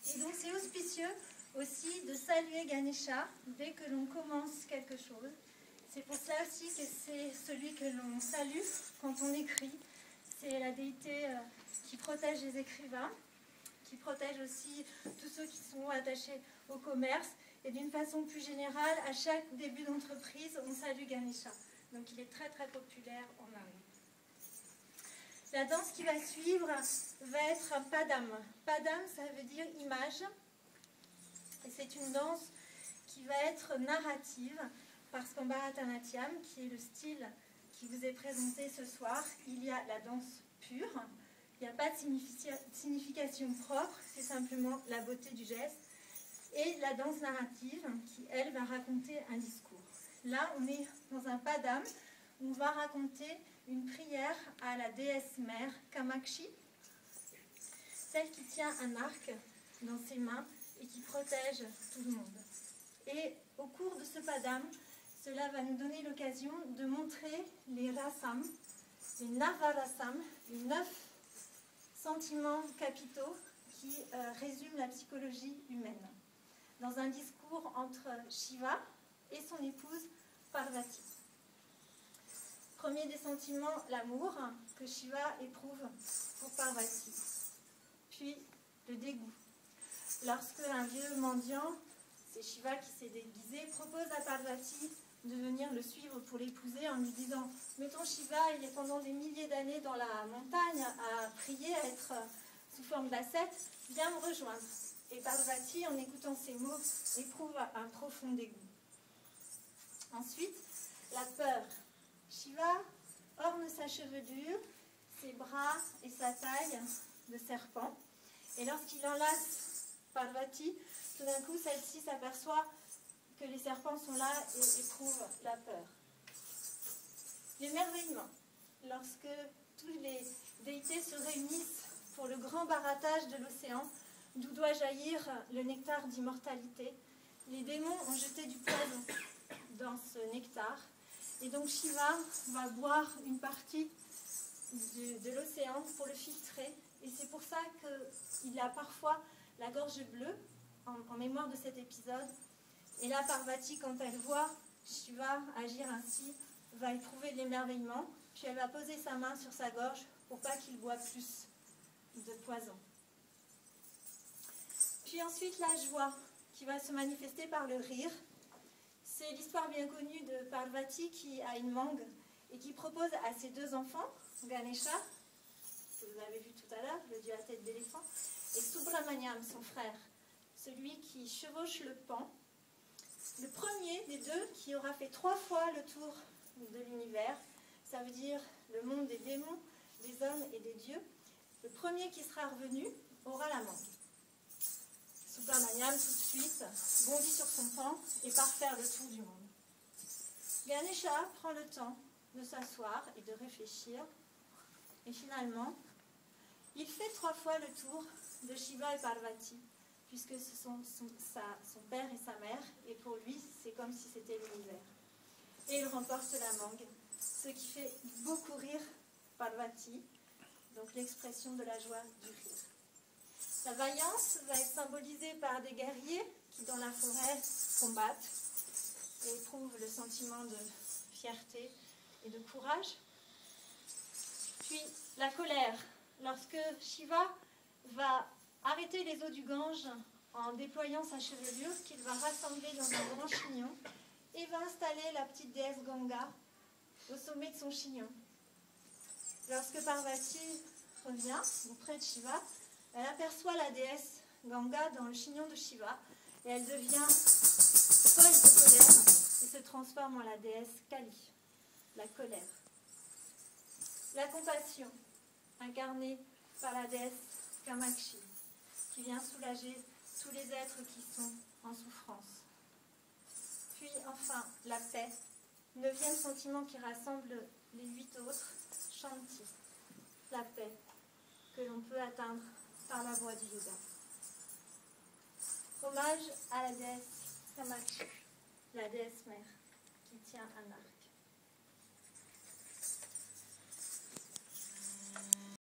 Et donc c'est auspicieux aussi de saluer Ganesha dès que l'on commence quelque chose. C'est pour cela aussi que c'est celui que l'on salue quand on écrit. C'est la déité qui protège les écrivains, qui protège aussi tous ceux qui sont attachés au commerce. Et d'une façon plus générale, à chaque début d'entreprise, on salue Ganesha. Donc il est très très populaire en Inde. La danse qui va suivre va être un padam. Padam, ça veut dire image. Et c'est une danse qui va être narrative, parce qu'en Bharatanatyam, qui est le style qui vous est présenté ce soir, il y a la danse pure. Il n'y a pas de signification propre, c'est simplement la beauté du geste. Et la danse narrative, qui, elle, va raconter un discours. Là, on est dans un padam, où on va raconter une prière à la déesse mère Kamakshi, celle qui tient un arc dans ses mains et qui protège tout le monde. Et au cours de ce padam, cela va nous donner l'occasion de montrer les rasam, les navarasam, les 9 sentiments capitaux qui résument la psychologie humaine, dans un discours entre Shiva et son épouse Parvati. Premier des sentiments, l'amour que Shiva éprouve pour Parvati. Puis le dégoût. Lorsque un vieux mendiant, c'est Shiva qui s'est déguisé, propose à Parvati de venir le suivre pour l'épouser en lui disant « Mais ton Shiva, il est pendant des milliers d'années dans la montagne à prier, à être sous forme d'ascète, viens me rejoindre. » Et Parvati, en écoutant ces mots, éprouve un profond dégoût. Ensuite, la peur. Shiva orne sa chevelure, ses bras et sa taille de serpent. Et lorsqu'il enlace Parvati, tout d'un coup, celle-ci s'aperçoit que les serpents sont là et éprouve la peur. L'émerveillement. Lorsque toutes les déités se réunissent pour le grand barattage de l'océan, d'où doit jaillir le nectar d'immortalité, les démons ont jeté du poison dans ce nectar. Et donc Shiva va boire une partie de l'océan pour le filtrer. Et c'est pour ça qu'il a parfois la gorge bleue, en mémoire de cet épisode. Et là, Parvati, quand elle voit Shiva agir ainsi, va éprouver de l'émerveillement. Puis elle va poser sa main sur sa gorge pour pas qu'il boive plus de poison. Puis ensuite, la joie qui va se manifester par le rire. C'est l'histoire bien connue de Parvati qui a une mangue et qui propose à ses 2 enfants, Ganesha, que vous avez vu tout à l'heure, le dieu à tête d'éléphant, et Subramaniam, son frère, celui qui chevauche le pan, le premier des 2 qui aura fait 3 fois le tour de l'univers, ça veut dire le monde des démons, des hommes et des dieux, le premier qui sera revenu aura la mangue. Subramaniam, tout de suite, bondit sur son pan et part faire le tour du monde. Ganesha prend le temps de s'asseoir et de réfléchir. Et finalement, il fait 3 fois le tour de Shiva et Parvati, puisque ce sont son père et sa mère, et pour lui, c'est comme si c'était l'univers. Et il remporte la mangue, ce qui fait beaucoup rire Parvati, donc l'expression de la joie du rire. La vaillance va être symbolisée par des guerriers qui, dans la forêt, combattent et éprouvent le sentiment de fierté et de courage. Puis la colère, lorsque Shiva va arrêter les eaux du Gange en déployant sa chevelure, qu'il va rassembler dans un grand chignon, et va installer la petite déesse Ganga au sommet de son chignon. Lorsque Parvati revient auprès de Shiva, elle aperçoit la déesse Ganga dans le chignon de Shiva et elle devient folle de colère et se transforme en la déesse Kali, la colère. La compassion, incarnée par la déesse Kamakshi, qui vient soulager tous les êtres qui sont en souffrance. Puis enfin, la paix, 9e sentiment qui rassemble les 8 autres, Shanti, la paix que l'on peut atteindre par la voie du yoga. Hommage à la déesse Kamakshi, la déesse mère, qui tient un arc.